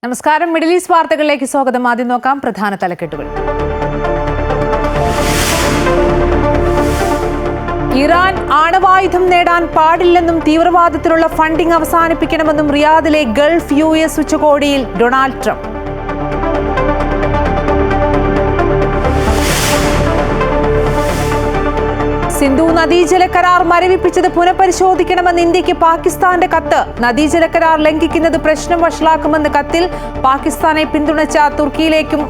നമസ്കാരം. Middle east വാർത്തകളിലേക്ക് സ്വാഗതം. ആദ്യം നോക്കാം പ്രധാന തലക്കെട്ടുകൾ. ഇറാൻ ആണവായുധം നേടാൻ പാടില്ലെന്നും തീവ്രവാദത്തിനുള്ള ഫണ്ടിംഗ് അവസാനിപ്പിക്കണമെന്നും റിയാദിലെ ഗൾഫ് US ഉച്ചകോടിയിൽ ഡൊണാൾഡ് ട്രംപ്. സിന്ധു നദീജല കരാർ മരവിപ്പിച്ചത് പുനഃപരിശോധിക്കണമെന്ന് ഇന്ത്യക്ക് പാകിസ്ഥാന്റെ കത്ത്. നദീജല കരാർ ലംഘിക്കുന്നത് പ്രശ്നം വഷളാക്കുമെന്ന് കത്തിൽ. പാകിസ്ഥാനെ പിന്തുണച്ച തുർക്കിയിലേക്കും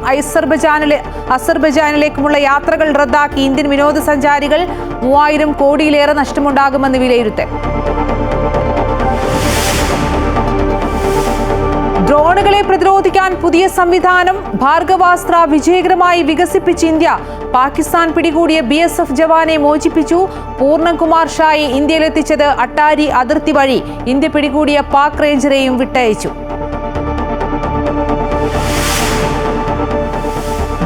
അസർബൈജാനിലേക്കുമുള്ള യാത്രകൾ റദ്ദാക്കി ഇന്ത്യൻ വിനോദസഞ്ചാരികൾ. 3000 കോടിയിലേറെ നഷ്ടമുണ്ടാകുമെന്ന് വിലയിരുത്തൽ. ഡ്രോണുകളെ പ്രതിരോധിക്കാൻ പുതിയ സംവിധാനം. ഭാർഗവാസ്ത്ര വിജയകരമായി വികസിപ്പിച്ച് ഇന്ത്യ. പാകിസ്ഥാൻ പിടികൂടിയ BSF ജവാനെ മോചിപ്പിച്ചു. പൂർണ്ണകുമാർ ഷായെ ഇന്ത്യയിലെത്തിച്ചത് അട്ടാരി അതിർത്തി വഴി. ഇന്ത്യ പിടികൂടിയ പാക് റേഞ്ചറെയും വിട്ടയച്ചു.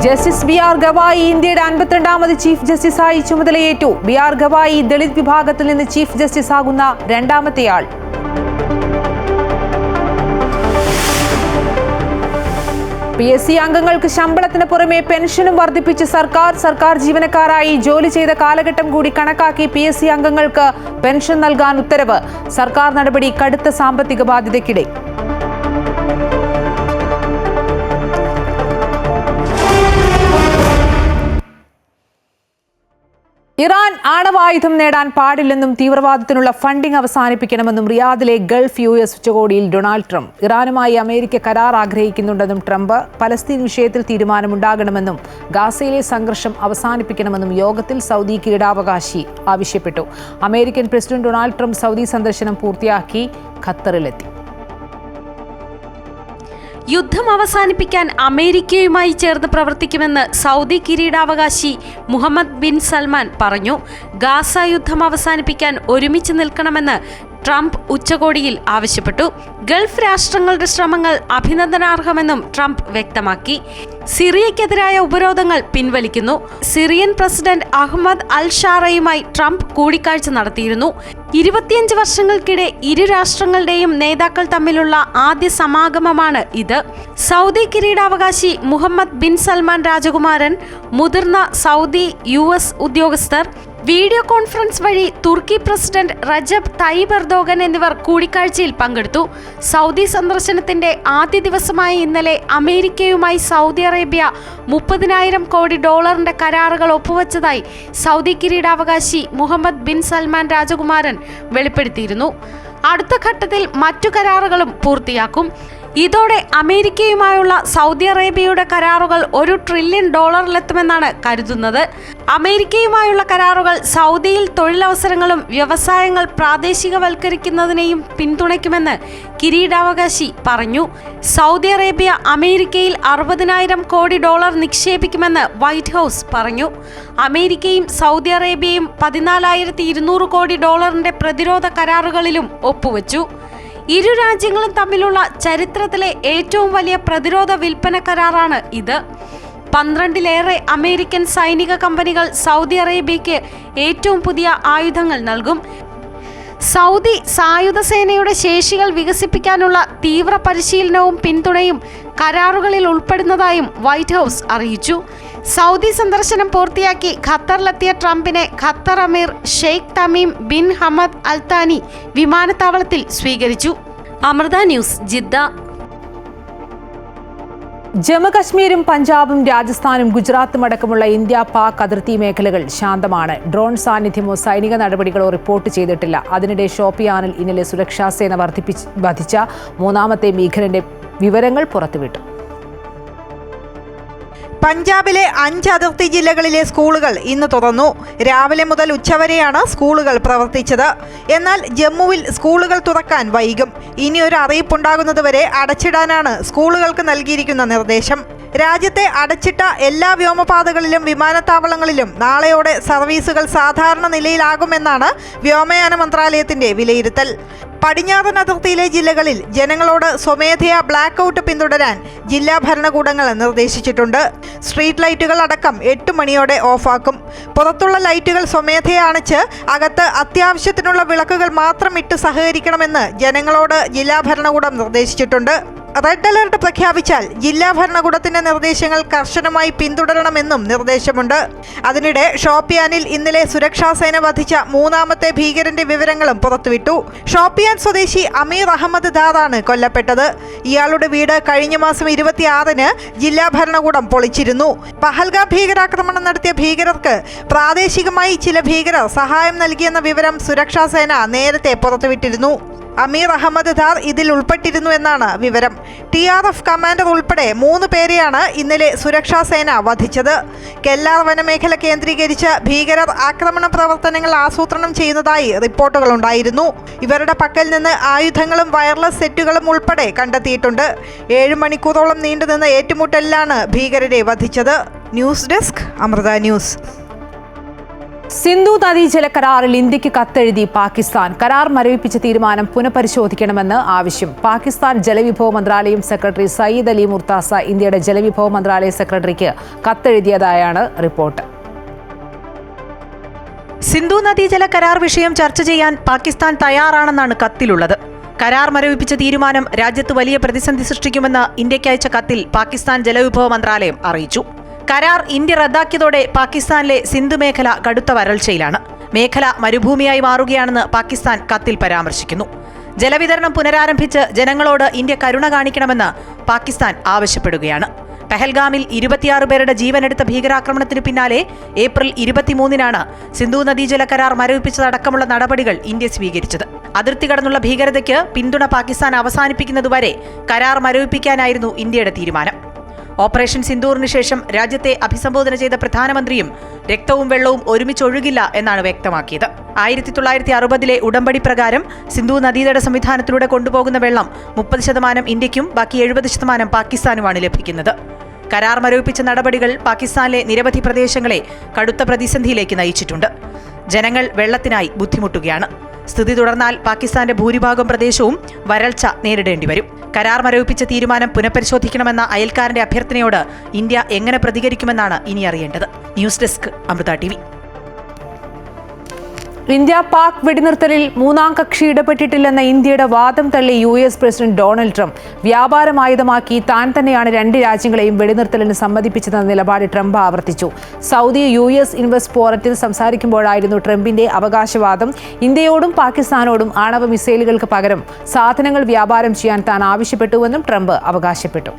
ജസ്റ്റിസ് BR ഗവായി ഇന്ത്യയുടെ 52ാമത് ചീഫ് ജസ്റ്റിസായി ചുമതലയേറ്റു. BR ഗവായി ദളിത് വിഭാഗത്തിൽ നിന്ന് ചീഫ് ജസ്റ്റിസ് ആകുന്ന രണ്ടാമത്തെയാൾ. PSC അംഗങ്ങൾക്ക് ശമ്പളത്തിന് പുറമെ പെൻഷനും വർദ്ധിപ്പിച്ച് സർക്കാർ ജീവനക്കാരായി ജോലി ചെയ്ത കാലഘട്ടം കൂടി കണക്കാക്കി PSC അംഗങ്ങൾക്ക് പെൻഷൻ നൽകാൻ ഉത്തരവ്. സർക്കാർ നടപടി കടുത്ത സാമ്പത്തിക ബാധ്യതയ്ക്കിടെ. ഇറാൻ ആണവായുധം നേടാൻ പാടില്ലെന്നും തീവ്രവാദത്തിനുള്ള ഫണ്ടിംഗ് അവസാനിപ്പിക്കണമെന്നും റിയാദിലെ ഗൾഫ് US ഉച്ചകോടിയിൽ ഡൊണാൾഡ് ട്രംപ്. ഇറാനുമായി അമേരിക്ക കരാർ ആഗ്രഹിക്കുന്നുണ്ടെന്നും ട്രംപ്. പലസ്തീൻ വിഷയത്തിൽ തീരുമാനമുണ്ടാകണമെന്നും ഗാസയിലെ സംഘർഷം അവസാനിപ്പിക്കണമെന്നും യോഗത്തിൽ സൗദി കിരീടാവകാശി ആവശ്യപ്പെട്ടു. American president Donald Trump Saudi സന്ദർശനം പൂർത്തിയാക്കി ഖത്തറിലെത്തി. യുദ്ധം അവസാനിപ്പിക്കാൻ അമേരിക്കയുമായി ചേർന്ന് പ്രവർത്തിക്കുമെന്ന് സൗദി കിരീടാവകാശി മുഹമ്മദ് ബിൻ സൽമാൻ പറഞ്ഞു. ഗാസ യുദ്ധം അവസാനിപ്പിക്കാൻ ഒരുമിച്ച് നിൽക്കണമെന്ന് ട്രംപ് ഉച്ചകോടിയിൽ ആവശ്യപ്പെട്ടു. ഗൾഫ് രാഷ്ട്രങ്ങളുടെ ശ്രമങ്ങൾ അഭിനന്ദനാർഹമെന്നും ട്രംപ് വ്യക്തമാക്കി. സിറിയക്കെതിരായ ഉപരോധങ്ങൾ പിൻവലിക്കുന്നു. സിറിയൻ പ്രസിഡന്റ് അഹ്മദ് അൽ ഷാറയുമായി ട്രംപ് കൂടിക്കാഴ്ച നടത്തിയിരുന്നു. 25 വർഷങ്ങൾക്കിടെ ഇരു രാഷ്ട്രങ്ങളുടെയും നേതാക്കൾ തമ്മിലുള്ള ആദ്യ സമാഗമമാണ് ഇത്. സൗദി കിരീടാവകാശി മുഹമ്മദ് ബിൻ സൽമാൻ രാജകുമാരൻ, മുതിർന്ന സൗദി US ഉദ്യോഗസ്ഥർ, വീഡിയോ കോൺഫറൻസ് വഴി തുർക്കി പ്രസിഡന്റ് റജബ് തയ്യിബ് എർദോഗൻ എന്നിവർ കൂടിക്കാഴ്ചയിൽ പങ്കെടുത്തു. സൗദി സന്ദർശനത്തിന്റെ ആദ്യ ദിവസമായ ഇന്നലെ അമേരിക്കയുമായി സൗദി അറേബ്യ $30,000 കോടി കരാറുകൾ ഒപ്പുവച്ചതായി സൗദി കിരീടാവകാശി മുഹമ്മദ് ബിൻ സൽമാൻ രാജകുമാരൻ വെളിപ്പെടുത്തിയിരുന്നു. അടുത്ത ഘട്ടത്തിൽ മറ്റു കരാറുകളും പൂർത്തിയാക്കും. ഇതോടെ അമേരിക്കയുമായുള്ള സൗദി അറേബ്യയുടെ കരാറുകൾ $1 ട്രില്യൺ കരുതുന്നത്. അമേരിക്കയുമായുള്ള കരാറുകൾ സൗദിയിൽ തൊഴിലവസരങ്ങളും വ്യവസായങ്ങൾ പ്രാദേശികവൽക്കരിക്കുന്നതിനെയും പിന്തുണയ്ക്കുമെന്ന് കിരീടാവകാശി പറഞ്ഞു. സൗദി അറേബ്യ അമേരിക്കയിൽ $60,000 കോടി നിക്ഷേപിക്കുമെന്ന് വൈറ്റ് ഹൗസ് പറഞ്ഞു. അമേരിക്കയും സൗദി അറേബ്യയും $14,200 കോടി പ്രതിരോധ കരാറുകളിലും ഒപ്പുവച്ചു. ഇരു രാജ്യങ്ങളും തമ്മിലുള്ള ചരിത്രത്തിലെ ഏറ്റവും വലിയ പ്രതിരോധ വിൽപ്പന കരാറാണ് ഇത്. 12ലേറെ അമേരിക്കൻ സൈനിക കമ്പനികൾ സൗദി അറേബ്യയ്ക്ക് ഏറ്റവും പുതിയ ആയുധങ്ങൾ നൽകും. സൗദി സായുധ സേനയുടെ ശേഷികൾ വികസിപ്പിക്കാനുള്ള തീവ്ര പരിശീലനവും പിന്തുണയും കരാറുകളിൽ ഉൾപ്പെടുന്നതായും വൈറ്റ് ഹൗസ് അറിയിച്ചു. സൗദി സന്ദർശനം പൂർത്തിയാക്കി ഖത്തറിലെത്തിയ ട്രംപിനെ ഖത്തർ അമീർ Sheikh Tamim bin Hamad Al Thani വിമാനത്താവളത്തിൽ സ്വീകരിച്ചു. Amrita news, Jeddah. ജമ്മുകശ്മീരും പഞ്ചാബും രാജസ്ഥാനും ഗുജറാത്തും അടക്കമുള്ള ഇന്ത്യ പാക് അതിർത്തി മേഖലകൾ ശാന്തമാണ്. ഡ്രോൺ സാന്നിധ്യമോ സൈനിക നടപടികളോ റിപ്പോർട്ട് ചെയ്തിട്ടില്ല. അതിനിടെ ഷോപ്പിയാനിൽ ഇന്നലെ സുരക്ഷാസേന വധിച്ച 3ാമത്തെ ഭീകരന്റെ വിവരങ്ങൾ പുറത്തുവിട്ടു. പഞ്ചാബിലെ 5 അതിർത്തി ജില്ലകളിലെ സ്കൂളുകൾ ഇന്ന് തുറന്നു. രാവിലെ മുതൽ ഉച്ചവരെയാണ് സ്കൂളുകൾ പ്രവർത്തിച്ചത്. എന്നാൽ ജമ്മുവിൽ സ്കൂളുകൾ തുറക്കാൻ വൈകും. ഇനിയൊരു അറിയിപ്പുണ്ടാകുന്നതുവരെ അടച്ചിടാനാണ് സ്കൂളുകൾക്ക് നൽകിയിരിക്കുന്ന നിർദ്ദേശം. രാജ്യത്തെ അടച്ചിട്ട എല്ലാ വ്യോമപാതകളിലും വിമാനത്താവളങ്ങളിലും നാളെയോടെ സർവീസുകൾ സാധാരണ നിലയിലാകുമെന്നാണ് വ്യോമയാന മന്ത്രാലയത്തിന്റെ വിലയിരുത്തൽ. പടിഞ്ഞാറൻ അതിർത്തിയിലെ ജില്ലകളിൽ ജനങ്ങളോട് സ്വമേധയാ ബ്ലാക്ക് ഔട്ട് പിന്തുടരാൻ ജില്ലാ ഭരണകൂടങ്ങൾ നിർദ്ദേശിച്ചിട്ടുണ്ട്. സ്ട്രീറ്റ് ലൈറ്റുകൾ അടക്കം 8 മണിയോടെ ഓഫാക്കും. പുറത്തുള്ള ലൈറ്റുകൾ സ്വമേധയാ അണച്ച് അകത്ത് അത്യാവശ്യത്തിനുള്ള വിളക്കുകൾ മാത്രം ഇട്ട് സഹകരിക്കണമെന്ന് ജനങ്ങളോട് ജില്ലാ ഭരണകൂടം നിർദ്ദേശിച്ചിട്ടുണ്ട്. റെഡ് അലർട്ട് പ്രഖ്യാപിച്ചാൽ ജില്ലാ ഭരണകൂടത്തിന്റെ നിർദ്ദേശങ്ങൾ കർശനമായി പിന്തുടരണമെന്നും നിർദ്ദേശമുണ്ട്. അതിനിടെ ഷോപ്പിയാനിൽ ഇന്നലെ സുരക്ഷാ സേന വധിച്ച 3ാമത്തെ ഭീകരന്റെ വിവരങ്ങളും പുറത്തുവിട്ടു. ഷോപ്പിയാൻ സ്വദേശി അമീർ അഹമ്മദ് ദാറാണ് കൊല്ലപ്പെട്ടത്. ഇയാളുടെ വീട് കഴിഞ്ഞ മാസം 26-ന് ജില്ലാ ഭരണകൂടം പൊളിച്ചിരുന്നു. പഹൽഗാം ഭീകരാക്രമണം നടത്തിയ ഭീകരർക്ക് പ്രാദേശികമായി ചില ഭീകരർ സഹായം നൽകിയെന്ന വിവരം സുരക്ഷാ സേന നേരത്തെ പുറത്തുവിട്ടിരുന്നു. അമീർ അഹമ്മദ് ദാർ ഇതിൽ ഉൾപ്പെട്ടിരുന്നു എന്നാണ് വിവരം. TRF കമാൻഡർ ഉൾപ്പെടെ 3 പേരെയാണ് ഇന്നലെ സുരക്ഷാ സേന വധിച്ചത്. കെല്ലാർ വനമേഖല കേന്ദ്രീകരിച്ച് ഭീകരർ ആക്രമണ പ്രവർത്തനങ്ങൾ ആസൂത്രണം ചെയ്യുന്നതായി റിപ്പോർട്ടുകളുണ്ടായിരുന്നു. ഇവരുടെ പക്കൽ നിന്ന് ആയുധങ്ങളും വയർലെസ് സെറ്റുകളും ഉൾപ്പെടെ കണ്ടെത്തിയിട്ടുണ്ട്. 7 മണിക്കൂറോളം നീണ്ടുനിന്ന ഏറ്റുമുട്ടലിലാണ് ഭീകരരെ വധിച്ചത്. News desk Amrita News. Sindhu നദീജല കരാറിൽ ഇന്ത്യക്ക് കത്തെഴുതി പാകിസ്ഥാൻ. കരാർ മരവിപ്പിച്ച തീരുമാനം പുനഃപരിശോധിക്കണമെന്ന് ആവശ്യം. പാകിസ്ഥാൻ ജലവിഭവ മന്ത്രാലയം സെക്രട്ടറി സയ്യിദ് അലി മുർത്താസ ഇന്ത്യയുടെ ജലവിഭവ മന്ത്രാലയ സെക്രട്ടറിക്ക് കത്തെഴുതിയതായാണ് റിപ്പോർട്ട്. സിന്ധു നദീജല കരാർ വിഷയം ചർച്ച ചെയ്യാൻ പാകിസ്ഥാൻ തയ്യാറാണെന്നാണ് കത്തിലുള്ളത്. കരാർ മരവിപ്പിച്ച തീരുമാനം രാജ്യത്ത് വലിയ പ്രതിസന്ധി സൃഷ്ടിക്കുമെന്ന് ഇന്ത്യക്ക് അയച്ച കത്തിൽ പാകിസ്ഥാൻ ജലവിഭവ മന്ത്രാലയം അറിയിച്ചു. കരാർ ഇന്ത്യ റദ്ദാക്കിയതോടെ പാകിസ്ഥാനിലെ സിന്ധു മേഖല കടുത്ത വരൾച്ചയിലാണ്. മേഖല മരുഭൂമിയായി മാറുകയാണെന്ന് പാകിസ്ഥാൻ കത്തിൽ പരാമർശിക്കുന്നു. ജലവിതരണം പുനരാരംഭിച്ച് ജനങ്ങളോട് ഇന്ത്യ കരുണ കാണിക്കണമെന്ന് പാകിസ്ഥാൻ ആവശ്യപ്പെടുകയാണ്. പെഹൽഗാമിൽ 26 പേരുടെ ജീവനെടുത്ത ഭീകരാക്രമണത്തിനു പിന്നാലെ ഏപ്രിൽ 23-നാണ് സിന്ധു നദീജല കരാർ മരവിപ്പിച്ചതടക്കമുള്ള നടപടികൾ ഇന്ത്യ സ്വീകരിച്ചത്. അതിർത്തി കടന്നുള്ള ഭീകരതയ്ക്ക് പിന്തുണ പാകിസ്ഥാൻ അവസാനിപ്പിക്കുന്നതുവരെ കരാർ മരവിപ്പിക്കാനായിരുന്നു ഇന്ത്യയുടെ തീരുമാനം. ഓപ്പറേഷൻ സിന്ദൂറിന് ശേഷം രാജ്യത്തെ അഭിസംബോധന ചെയ്ത പ്രധാനമന്ത്രിയും രക്തവും വെള്ളവും ഒരുമിച്ചൊഴുകില്ല എന്നാണ് വ്യക്തമാക്കിയത്. 1960-ലെ ഉടമ്പടി പ്രകാരം സിന്ധു നദീതട സംവിധാനത്തിലൂടെ കൊണ്ടുപോകുന്ന വെള്ളം 30% ഇന്ത്യക്കും ബാക്കി 70% പാകിസ്ഥാനുമാണ് ലഭിക്കുന്നത്. കരാർ മരവിപ്പിച്ച നടപടികൾ പാകിസ്ഥാനിലെ നിരവധി പ്രദേശങ്ങളെ കടുത്ത പ്രതിസന്ധിയിലേക്ക് നയിച്ചിട്ടുണ്ട്. ജനങ്ങൾ വെള്ളത്തിനായി ബുദ്ധിമുട്ടുകയാണ്. സ്ഥിതി തുടർന്നാൽ പാകിസ്ഥാന്റെ ഭൂരിഭാഗം പ്രദേശവും വരൾച്ച നേരിടേണ്ടി വരും. കരാർ മരവിപ്പിച്ച തീരുമാനം പുനഃപരിശോധിക്കണമെന്ന അയൽക്കാരന്റെ അഭ്യർത്ഥനയോട് ഇന്ത്യ എങ്ങനെ പ്രതികരിക്കുമെന്നാണ് ഇനി അറിയേണ്ടത്. News desk Amrita TV. India Pak വെടിനിർത്തലിൽ 3ാം കക്ഷി ഇടപെട്ടിട്ടില്ലെന്ന ഇന്ത്യയുടെ വാദം തള്ളി US പ്രസിഡന്റ് ഡൊണാൾഡ് ട്രംപ്. വ്യാപാരമായുധമാക്കി താൻ തന്നെയാണ് 2 രാജ്യങ്ങളെയും വെടിനിർത്തലിന് സമ്മതിപ്പിച്ചതെന്ന നിലപാട് ട്രംപ് ആവർത്തിച്ചു. സൗദി US ഇൻവെസ്റ്റ് ഫോറത്തിൽ സംസാരിക്കുമ്പോഴായിരുന്നു ട്രംപിന്റെ അവകാശവാദം. ഇന്ത്യയോടും പാകിസ്ഥാനോടും ആണവ മിസൈലുകൾക്ക് പകരം സാധനങ്ങൾ വ്യാപാരം ചെയ്യാൻ താൻ ആവശ്യപ്പെട്ടുവെന്നും ട്രംപ് അവകാശപ്പെട്ടു.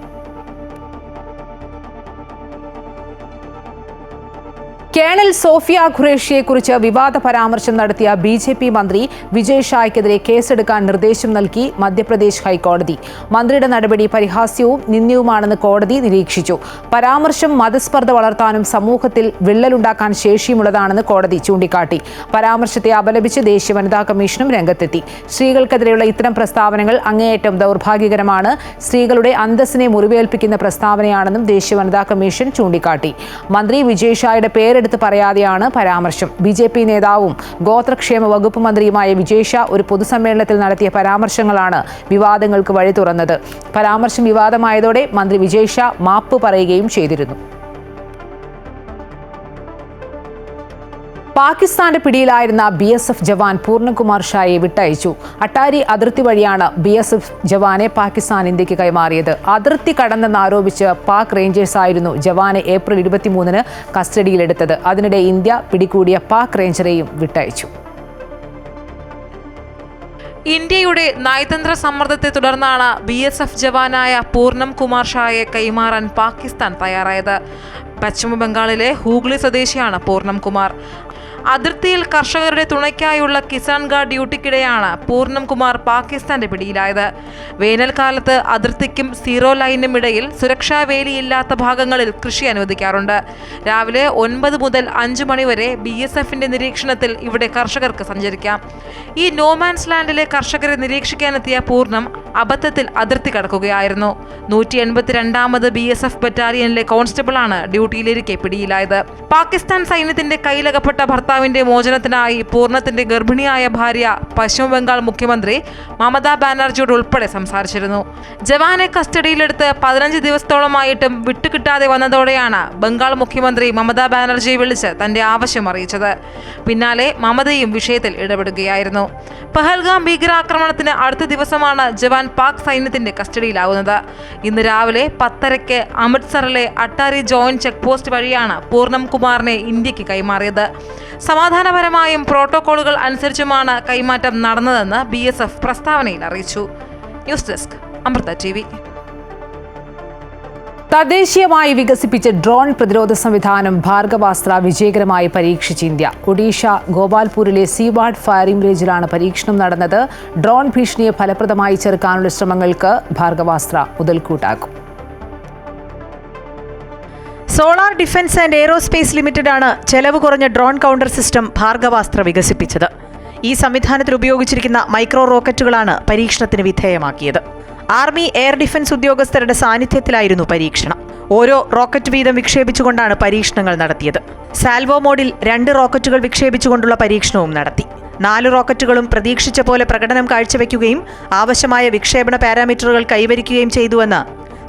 കേണൽ സോഫിയ ഖുറേഷിയെക്കുറിച്ച് വിവാദ പരാമർശം നടത്തിയ BJP മന്ത്രി വിജയ് ഷായ്ക്കെതിരെ കേസെടുക്കാൻ നിർദ്ദേശം നൽകി മധ്യപ്രദേശ് ഹൈക്കോടതി. മന്ത്രിയുടെ നടപടി പരിഹാസ്യവും നിന്ദ്യവുമാണെന്ന് കോടതി നിരീക്ഷിച്ചു. പരാമർശം മതസ്പർദ്ധ വളർത്താനും സമൂഹത്തിൽ വിള്ളലുണ്ടാക്കാൻ ശേഷിയുമുള്ളതാണെന്ന് കോടതി ചൂണ്ടിക്കാട്ടി. പരാമർശത്തെ അപലപിച്ച് ദേശീയ വനിതാ കമ്മീഷനും രംഗത്തെത്തി. സ്ത്രീകൾക്കെതിരെയുള്ള ഇത്തരം പ്രസ്താവനകൾ അങ്ങേയറ്റം ദൗർഭാഗ്യകരമാണ്, സ്ത്രീകളുടെ അന്തസ്സിനെ മുറിവേൽപ്പിക്കുന്ന പ്രസ്താവനയാണെന്നും ദേശീയ വനിതാ കമ്മീഷൻ ചൂണ്ടിക്കാട്ടി. മന്ത്രി വിജയ് ഷായുടെ പേരെടുത്ത് പറയാതെയാണ് പരാമർശം. BJP നേതാവും ഗോത്രക്ഷേമ വകുപ്പ് മന്ത്രിയുമായ വിജയ് ഷാ ഒരു പൊതുസമ്മേളനത്തിൽ നടത്തിയ പരാമർശങ്ങളാണ് വിവാദങ്ങൾക്ക് വഴി തുറന്നത്. പരാമർശം വിവാദമായതോടെ മന്ത്രി വിജയ് ഷാ മാപ്പ് പറയുകയും ചെയ്തിരുന്നു. പാകിസ്ഥാന്റെ പിടിയിലായിരുന്ന BSF ജവാൻ പൂർണ്ണകുമാർ ഷായെ വിട്ടയച്ചു. അട്ടാരി അതിർത്തി വഴിയാണ് BSF ജവാനെ പാകിസ്ഥാൻ ഇന്ത്യക്ക് കൈമാറിയത്. അതിർത്തി കടന്നെന്നാരോപിച്ച് പാക് റേഞ്ചേഴ്സായിരുന്നു ജവാനെ ഏപ്രിൽ 23-ന് കസ്റ്റഡിയിലെടുത്തത്. അതിനിടെ ഇന്ത്യ പിടികൂടിയ പാക് റേഞ്ചറെയും വിട്ടയച്ചു. ഇന്ത്യയുടെ നയതന്ത്ര സമ്മർദ്ദത്തെ തുടർന്നാണ് BSF ജവാനായ പൂർണ്ണം കുമാർ ഷായെ കൈമാറാൻ പാകിസ്ഥാൻ തയ്യാറായത്. പശ്ചിമ ബംഗാളിലെ ഹൂഗ്ലി സ്വദേശിയാണ് പൂർണ്ണം കുമാർ. അതിർത്തിയിൽ കർഷകരുടെ തുണയ്ക്കായുള്ള കിസാൻ ഗാർഡ് ഡ്യൂട്ടിക്കിടെയാണ് പൂർണ്ണം കുമാർ പാകിസ്ഥാന്റെ പിടിയിലായത്. വേനൽക്കാലത്ത് അതിർത്തിക്കും സീറോ ലൈനും ഇടയിൽ സുരക്ഷാ വേലിയില്ലാത്ത ഭാഗങ്ങളിൽ കൃഷി അനുവദിക്കാറുണ്ട്. രാവിലെ 9 മുതൽ 5 മണി വരെ BSFന്റെ നിരീക്ഷണത്തിൽ ഇവിടെ കർഷകർക്ക് സഞ്ചരിക്കാം. ഈ നോമാൻസ് ലാൻഡിലെ കർഷകരെ നിരീക്ഷിക്കാനെത്തിയ പൂർണ്ണം അബദ്ധത്തിൽ അതിർത്തി കടക്കുകയായിരുന്നു. 182ാമത് BSF ബറ്റാലിയനിലെ കോൺസ്റ്റബിളാണ് ഡ്യൂട്ടിയിലിരിക്കെ പിടിയിലായത്. പാകിസ്ഥാൻ സൈന്യത്തിന്റെ കയ്യിലകപ്പെട്ട ഭർത്താവ് ഭർത്താവിന്റെ മോചനത്തിനായി പൂർണ്ണത്തിന്റെ ഗർഭിണിയായ ഭാര്യ പശ്ചിമ ബംഗാൾ മുഖ്യമന്ത്രി മമതാ ബാനർജിയോട് ഉൾപ്പെടെ സംസാരിച്ചിരുന്നു. ജവാനെ കസ്റ്റഡിയിലെടുത്ത് 15 ദിവസത്തോളമായിട്ടും വിട്ടുകിട്ടാതെ വന്നതോടെയാണ് ബംഗാൾ മുഖ്യമന്ത്രി മമതാ ബാനർജിയെ വിളിച്ച് തന്റെ ആവശ്യം അറിയിച്ചത്. പിന്നാലെ മമതയും വിഷയത്തിൽ ഇടപെടുകയായിരുന്നു. പഹൽഗാം ഭീകരാക്രമണത്തിന് അടുത്ത ദിവസമാണ് ജവാൻ പാക് സൈന്യത്തിന്റെ കസ്റ്റഡിയിലാവുന്നത്. ഇന്ന് രാവിലെ 10:30 അമൃത്സറിലെ അട്ടാരി ജോയിന്റ് ചെക്ക് പോസ്റ്റ് വഴിയാണ് പൂർണ്ണം കുമാറിനെ ഇന്ത്യക്ക് കൈമാറിയത്. സമാധാനപരമായും പ്രോട്ടോകോളുകൾ അനുസരിച്ചുമാണ് കൈമാറ്റം നടന്നതെന്ന് BSF പ്രസ്താവനയിൽ അറിയിച്ചു. News desk Amrita TV. തദ്ദേശീയമായി വികസിപ്പിച്ച ഡ്രോൺ പ്രതിരോധ സംവിധാനം ഭാർഗവാസ്ത്ര വിജയകരമായി പരീക്ഷിച്ച് ഇന്ത്യ. ഒഡീഷ ഗോപാൽപൂരിലെ സീവാർഡ് ഫയറിംഗ് റേഞ്ചിലാണ് പരീക്ഷണം നടന്നത്. ഡ്രോൺ ഭീഷണിയെ ഫലപ്രദമായി ചെറുക്കാനുള്ള ശ്രമങ്ങൾക്ക് ഭാർഗവാസ്ത്ര മുതൽക്കൂട്ടാകും. Solar defence and aerospace limited ആണ് ചെലവ് കുറഞ്ഞ ഡ്രോൺ കൗണ്ടർ സിസ്റ്റം ഭാർഗവാസ്ത്ര വികസിപ്പിച്ചത്. ഈ സംവിധാനത്തിൽ ഉപയോഗിച്ചിരിക്കുന്ന മൈക്രോ റോക്കറ്റുകളാണ് പരീക്ഷണത്തിന് വിധേയമാക്കിയത്. ആർമി എയർ ഡിഫൻസ് ഉദ്യോഗസ്ഥരുടെ സാന്നിധ്യത്തിലായിരുന്നു പരീക്ഷണം. ഓരോ റോക്കറ്റ് വീതം വിക്ഷേപിച്ചുകൊണ്ടാണ് പരീക്ഷണങ്ങൾ നടത്തിയത്. സാൽവോ മോഡിൽ 2 റോക്കറ്റുകൾ വിക്ഷേപിച്ചുകൊണ്ടുള്ള പരീക്ഷണവും നടത്തി. 4 റോക്കറ്റുകളും പ്രതീക്ഷിച്ച പോലെ പ്രകടനം കാഴ്ചവെക്കുകയും ആവശ്യമായ വിക്ഷേപണ പാരാമീറ്ററുകൾ കൈവരിക്കുകയും ചെയ്തുവെന്ന്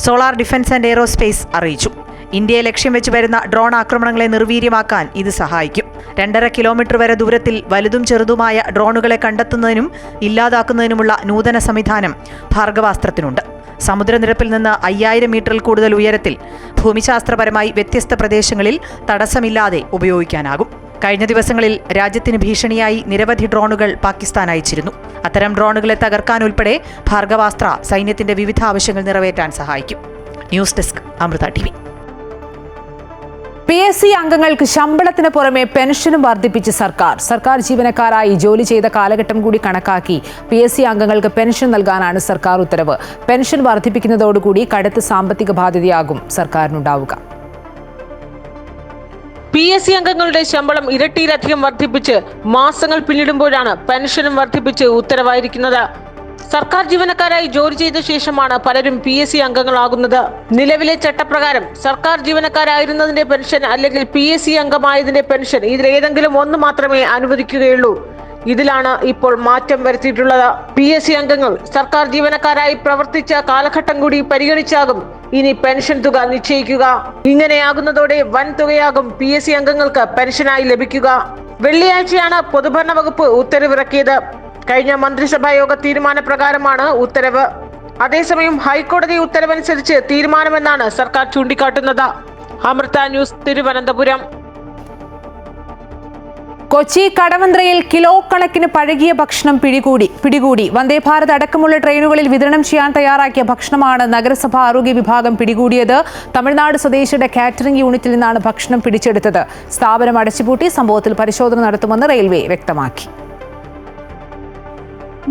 സോളാർ ഡിഫൻസ് ആൻഡ് എയ്റോസ്പേസ് അറിയിച്ചു. ഇന്ത്യയെ ലക്ഷ്യം വെച്ച് വരുന്ന ഡ്രോൺ ആക്രമണങ്ങളെ നിർവീര്യമാക്കാൻ ഇത് സഹായിക്കും. 2.5 കിലോമീറ്റർ വരെ ദൂരത്തിൽ വലുതും ചെറുതുമായ ഡ്രോണുകളെ കണ്ടെത്തുന്നതിനും ഇല്ലാതാക്കുന്നതിനുമുള്ള നൂതന സംവിധാനം ഭാർഗവാസ്ത്രത്തിനുണ്ട്. സമുദ്രനിരപ്പിൽ നിന്ന് 5000 മീറ്ററിൽ കൂടുതൽ ഉയരത്തിൽ ഭൂമിശാസ്ത്രപരമായി വ്യത്യസ്ത പ്രദേശങ്ങളിൽ തടസ്സമില്ലാതെ ഉപയോഗിക്കാനാകും. കഴിഞ്ഞ ദിവസങ്ങളിൽ രാജ്യത്തിന് ഭീഷണിയായി നിരവധി ഡ്രോണുകൾ പാകിസ്ഥാൻ അയച്ചിരുന്നു. അത്തരം ഡ്രോണുകളെ തകർക്കാനുൾപ്പെടെ ഭാർഗവാസ്ത്ര സൈന്യത്തിന്റെ വിവിധ ആവശ്യങ്ങൾ നിറവേറ്റാൻ സഹായിക്കും. News desk Amrita TV. PSC അംഗങ്ങൾക്ക് ശമ്പളത്തിന് പുറമെ പെൻഷനും വർദ്ധിപ്പിച്ച് സർക്കാർ ജീവനക്കാരായി ജോലി ചെയ്ത കാലഘട്ടം കൂടി കണക്കാക്കി PSC അംഗങ്ങൾക്ക് പെൻഷൻ നൽകാനാണ് സർക്കാർ ഉത്തരവ്. പെൻഷൻ വർദ്ധിപ്പിക്കുന്നതോടുകൂടി കടുത്ത സാമ്പത്തിക ബാധ്യതയാകും സർക്കാരിനുണ്ടാവുക. PSC അംഗങ്ങളുടെ ശമ്പളം ഇരട്ടിയിലധികം വർദ്ധിപ്പിച്ച് മാസങ്ങൾ പിന്നിടുമ്പോഴാണ് പെൻഷനും വർദ്ധിപ്പിച്ച് ഉത്തരവായിരിക്കുന്നത്. സർക്കാർ ജീവനക്കാരായി ജോലി ചെയ്ത ശേഷമാണ് പലരും PSC അംഗങ്ങളാകുന്നത്. നിലവിലെ ചട്ടപ്രകാരം സർക്കാർ ജീവനക്കാരായിരുന്നതിന്റെ പെൻഷൻ അല്ലെങ്കിൽ PSC അംഗമായതിന്റെ പെൻഷൻ ഇതിലേതെങ്കിലും ഒന്ന് മാത്രമേ അനുവദിക്കുകയുള്ളൂ. ഇതിലാണ് ഇപ്പോൾ മാറ്റം വരുത്തിയിട്ടുള്ളത്. PSC അംഗങ്ങൾ സർക്കാർ ജീവനക്കാരായി പ്രവർത്തിച്ച കാലഘട്ടം കൂടി പരിഗണിച്ചാകും ഇനി പെൻഷൻ തുക നിശ്ചയിക്കുക. ഇങ്ങനെയാകുന്നതോടെ വൻ തുകയാകും PSC അംഗങ്ങൾക്ക് പെൻഷനായി ലഭിക്കുക. വെള്ളിയാഴ്ചയാണ് പൊതുഭരണ വകുപ്പ് ഉത്തരവിറക്കിയത്. കഴിഞ്ഞ മന്ത്രിസഭാ യോഗ തീരുമാനപ്രകാരമാണ് ഉത്തരവ്. അതേസമയം ഹൈക്കോടതി ഉത്തരവനുസരിച്ച് തീരുമാനമെന്നാണ് സർക്കാർ ചൂണ്ടിക്കാട്ടുന്നത്. അമൃത ന്യൂസ്, തിരുവനന്തപുരം. കൊച്ചി കടവന്ത്രയിൽ കിലോ കണക്കിന് പഴകിയ ഭക്ഷണം പിടികൂടി. വന്ദേ ഭാരത് അടക്കമുള്ള ട്രെയിനുകളിൽ വിതരണം ചെയ്യാൻ തയ്യാറാക്കിയ ഭക്ഷണമാണ് നഗരസഭാ ആരോഗ്യ വിഭാഗം പിടികൂടിയത്. തമിഴ്നാട് സ്വദേശിയുടെ കാറ്ററിംഗ് യൂണിറ്റിൽ നിന്നാണ് ഭക്ഷണം പിടിച്ചെടുത്തത്. സ്ഥാപനം അടച്ചുപൂട്ടി. സംഭവത്തിൽ പരിശോധന നടത്തുമെന്ന് റെയിൽവേ വ്യക്തമാക്കി.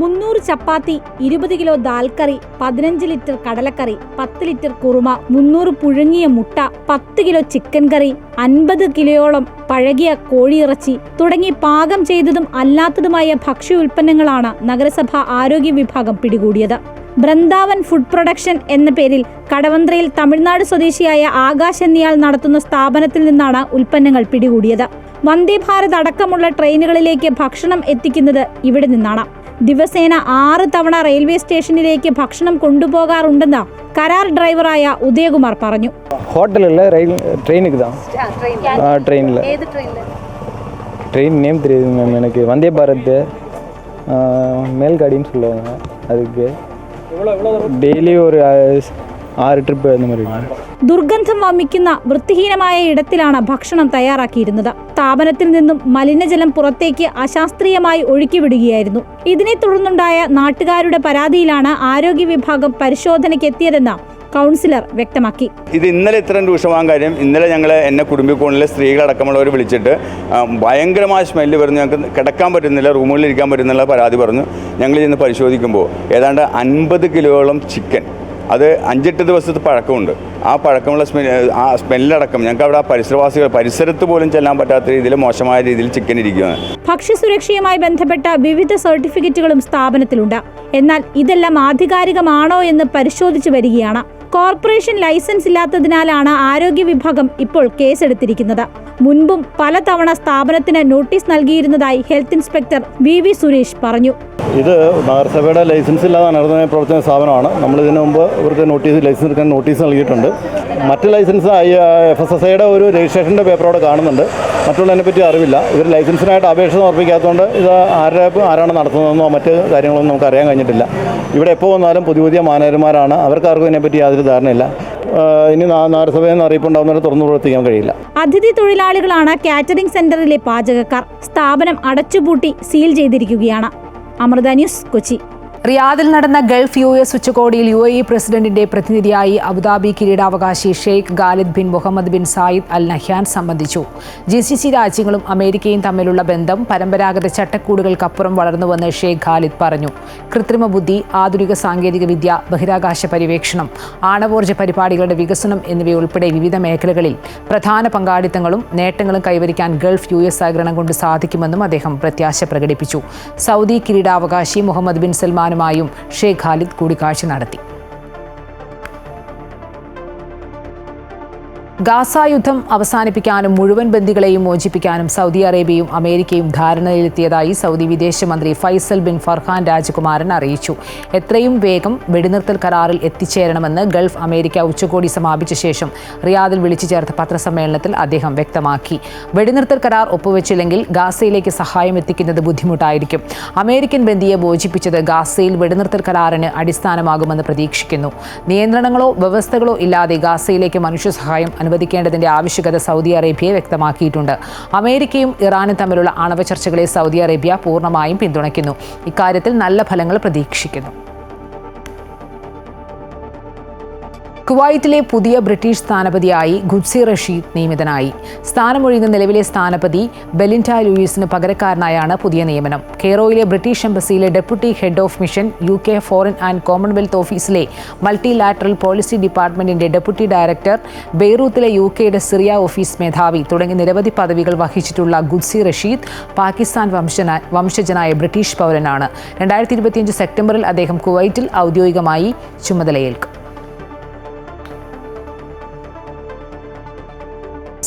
300 ചപ്പാത്തി, 20 കിലോ ദാൽ കറി, 15 ലിറ്റർ കടലക്കറി, 10 ലിറ്റർ കുറുമ, 300 പുഴുങ്ങിയ മുട്ട, 10 കിലോ ചിക്കൻ കറി, 50 കിലോയോളം പഴകിയ കോഴിയിറച്ചി തുടങ്ങി പാകം ചെയ്തതും അല്ലാത്തതുമായ ഭക്ഷ്യ ഉൽപ്പന്നങ്ങളാണ് നഗരസഭാ ആരോഗ്യ വിഭാഗം പിടികൂടിയത്. ബൃന്ദാവൻ ഫുഡ് പ്രൊഡക്ഷൻ എന്ന പേരിൽ കടവന്ത്രയിൽ തമിഴ്നാട് സ്വദേശിയായ ആകാശ് എന്നയാൾ നടത്തുന്ന സ്ഥാപനത്തിൽ നിന്നാണ് ഉൽപ്പന്നങ്ങൾ പിടികൂടിയത്. വന്ദേ ഭാരത് അടക്കമുള്ള ട്രെയിനുകളിലേക്ക് ഭക്ഷണം എത്തിക്കുന്നത് ഇവിടെ നിന്നാണ്. ദിവസേന 6 തവണ റെയിൽവേ സ്റ്റേഷനിലേക്ക് ഭക്ഷണം കൊണ്ടുപോകാറുണ്ടെന്ന് കരാർ ഡ്രൈവറായ ഉദയകുമാർ പറഞ്ഞു. ஹோட்டலில் ட்ரெயினுக்கு தான். ட்ரெயினில் ட்ரெயின் நேம் தெரியுது மேம் எனக்கு. வந்தே பாரத் மேல்காடின்னு சொல்லுவாங்க. அதுக்கு ഡെയിലി ഒരു 6 ട്രിപ്പ് എന്ന மாதிரி. ദുർഗന്ധം വമിക്കുന്ന വൃത്തിഹീനമായ ഇടത്തിലാണ് ഭക്ഷണം തയ്യാറാക്കിയിരുന്നത്. സ്ഥാപനത്തിൽ നിന്നും മലിനജലം പുറത്തേക്ക് അശാസ്ത്രീയമായി ഒഴുക്കിവിടുകയായിരുന്നു. ഇതിനെ തുടർന്നുണ്ടായ നാട്ടുകാരുടെ പരാതിയിലാണ് ആരോഗ്യ വിഭാഗം പരിശോധനയ്ക്കെത്തിയതെന്ന് കൗൺസിലർ വ്യക്തമാക്കി. ഇത് ഇന്നലെ ഇത്രയും രൂക്ഷമാകാൻ കാര്യം ഇന്നലെ എന്നെ കുടുംബിക്കോണിലെ സ്ത്രീകളടക്കമുള്ളവർ വിളിച്ചിട്ട് ഭയങ്കരമായ സ്മെല്ല് വരുന്നു, ഞങ്ങൾക്ക് കിടക്കാൻ പറ്റുന്നില്ല, റൂമുകളിൽ ഇരിക്കാൻ പറ്റുന്നില്ല പരാതി പറഞ്ഞു. ഞങ്ങൾ ചെന്ന് പരിശോധിക്കുമ്പോൾ ഏതാണ്ട് 50 കിലോയോളം ചിക്കൻ, അത് 5-8 ദിവസത്തെ പഴക്കമുണ്ട്. ആ പഴക്കമുള്ള സ്മെല്ലടക്കം ഞങ്ങൾക്ക് അവിടെ പരിസരത്ത് പോലും ചെല്ലാൻ പറ്റാത്ത രീതിയിൽ മോശമായ രീതിയിൽ ചിക്കൻ ഇരിക്കുകയാണ്. ഭക്ഷ്യസുരക്ഷയുമായി ബന്ധപ്പെട്ട വിവിധ സർട്ടിഫിക്കറ്റുകളും സ്ഥാപനത്തിലുണ്ട്. എന്നാൽ ഇതെല്ലാം ആധികാരികമാണോ എന്ന് പരിശോധിച്ചു വരികയാണ്. കോർപ്പറേഷൻ ലൈസൻസ് ഇല്ലാത്തതിനാലാണ് ആരോഗ്യ വിഭാഗം ഇപ്പോൾ കേസെടുത്തിരിക്കുന്നത്. മുൻപും പലതവണ സ്ഥാപനത്തിന് നോട്ടീസ് നൽകിയിരുന്നതായി ഹെൽത്ത് ഇൻസ്പെക്ടർ വി സുരേഷ് പറഞ്ഞു. ഇത് നഗരസഭയുടെ ലൈസൻസ് ഇല്ലാതെ നടത്തുന്ന പ്രവർത്തന സ്ഥാപനമാണ്. നമ്മൾ ഇതിനു മുമ്പ് ഇവർക്ക് ലൈസൻസ് എടുക്കാൻ നോട്ടീസ് നൽകിയിട്ടുണ്ട്. മറ്റ് ലൈസൻസ് FSSAയുടെ ഒരു രജിസ്ട്രേഷൻ്റെ പേപ്പർ അവിടെ കാണുന്നുണ്ട്. മറ്റുള്ളതിനെപ്പറ്റി അറിവില്ല. ഇവർ ലൈസൻസിനായിട്ട് അപേക്ഷ സമർപ്പിക്കാത്തതുകൊണ്ട് ഇത് ആരാണ് നടത്തുന്നതെന്നോ മറ്റ് കാര്യങ്ങളൊന്നും നമുക്ക് അറിയാൻ കഴിഞ്ഞിട്ടില്ല. ഇവിടെ എപ്പോൾ വന്നാലും പുതിയ മാനേജർമാരാണ്. അവർക്കാർക്കും ഇതിനെപ്പറ്റി യാതൊരു ധാരണയില്ല. ഇനി നഗരസഭയിൽ നിന്ന് അറിയിപ്പുണ്ടാകുന്നവരെ തുറന്നു പ്രവർത്തിക്കാൻ കഴിയില്ല. അതിഥി തൊഴിലാളികളാണ് കാറ്ററിംഗ് സെന്ററിലെ പാചകക്കാർ. സ്ഥാപനം അടച്ചുപൂട്ടി സീൽ ചെയ്തിരിക്കുകയാണ്. അമൃത ന്യൂസ്, കൊച്ചി. റിയാദിൽ നടന്ന ഗൾഫ് US ഉച്ചകോടിയിൽ UAE പ്രസിഡന്റിന്റെ പ്രതിനിധിയായി അബുദാബി കിരീടാവകാശി Sheikh Khalid bin Muhammad bin Zayed Al Nahyan സംബന്ധിച്ചു. GCC രാജ്യങ്ങളും അമേരിക്കയും തമ്മിലുള്ള ബന്ധം പരമ്പരാഗത ചട്ടക്കൂടുകൾക്കപ്പുറം വളർന്നുവെന്ന് ഷെയ്ഖ് ഖാലിദ് പറഞ്ഞു. കൃത്രിമ ബുദ്ധി, ആധുനിക സാങ്കേതിക വിദ്യ, ബഹിരാകാശ പര്യവേക്ഷണം, ആണവോർജ്ജ പരിപാടികളുടെ വികസനം എന്നിവയുൾപ്പെടെ വിവിധ മേഖലകളിൽ പ്രധാന പങ്കാളിത്തങ്ങളും നേട്ടങ്ങളും കൈവരിക്കാൻ ഗൾഫ് US സഹകരണം കൊണ്ട് സാധിക്കുമെന്നും അദ്ദേഹം പ്രത്യാശ പ്രകടിപ്പിച്ചു. സൗദി കിരീടാവകാശി മുഹമ്മദ് ബിൻ സൽമാൻ ും ഷെയ്ഖ് ഖാലിദ് കൂടിക്കാഴ്ച നടത്തി. ഗാസ യുദ്ധം അവസാനിപ്പിക്കാനും മുഴുവൻ ബന്ദികളെയും മോചിപ്പിക്കാനും സൗദി അറേബ്യയും അമേരിക്കയും ധാരണയിലെത്തിയതായി സൗദി വിദേശമന്ത്രി ഫൈസൽ ബിൻ ഫർഹാൻ രാജകുമാരൻ അറിയിച്ചു. എത്രയും വേഗം വെടിനിർത്തൽ കരാറിൽ എത്തിച്ചേരണമെന്ന് ഗൾഫ് അമേരിക്ക ഉച്ചകോടി സമാപിച്ച ശേഷം റിയാദിൽ വിളിച്ചു ചേർത്ത പത്രസമ്മേളനത്തിൽ അദ്ദേഹം വ്യക്തമാക്കി. വെടിനിർത്തൽ കരാർ ഒപ്പുവെച്ചില്ലെങ്കിൽ ഗാസയിലേക്ക് സഹായം എത്തിക്കുന്നത് ബുദ്ധിമുട്ടായിരിക്കും. അമേരിക്കൻ ബന്ദിയെ മോചിപ്പിച്ചത് ഗാസയിൽ വെടിനിർത്തൽ കരാറിന് അടിസ്ഥാനമാകുമെന്ന് പ്രതീക്ഷിക്കുന്നു. നിയന്ത്രണങ്ങളോ വ്യവസ്ഥകളോ ഇല്ലാതെ ഗാസയിലേക്ക് മനുഷ്യസഹായം അനുവദിക്കേണ്ടതിന്റെ ആവശ്യകത സൗദി അറേബ്യയെ വ്യക്തമാക്കിയിട്ടുണ്ട്. അമേരിക്കയും ഇറാനും തമ്മിലുള്ള ആണവ ചർച്ചകളെ സൗദി അറേബ്യ പൂർണ്ണമായും പിന്തുണയ്ക്കുന്നു. ഇക്കാര്യത്തിൽ നല്ല ഫലങ്ങൾ പ്രതീക്ഷിക്കുന്നു. കുവൈറ്റിലെ പുതിയ ബ്രിട്ടീഷ് സ്ഥാനപതിയായി ഖുദ്സി റഷീദ് നിയമിതനായി. സ്ഥാനമൊഴിയുന്ന നിലവിലെ സ്ഥാനപതി ബെലിൻഡ ലൂയിസിന് പകരക്കാരനായാണ് പുതിയ നിയമനം. കെയ്റോയിലെ ബ്രിട്ടീഷ് എംബസിയിലെ deputy head of mission, UK foreign and Commonwealth ഓഫീസിലെ മൾട്ടിലാറ്ററൽ പോളിസി ഡിപ്പാർട്ട്മെന്റിന്റെ ഡെപ്യൂട്ടി ഡയറക്ടർ, ബെയ്റൂത്തിലെ UKയുടെ സിറിയ ഓഫീസ് മേധാവി തുടങ്ങി നിരവധി പദവികൾ വഹിച്ചിട്ടുള്ള ഖുദ്സി റഷീദ് പാകിസ്ഥാൻ വംശജനായ ബ്രിട്ടീഷ് പൗരനാണ്. 2025 സെപ്റ്റംബറിൽ അദ്ദേഹം കുവൈറ്റിൽ ഔദ്യോഗികമായി ചുമതലയേൽക്കും.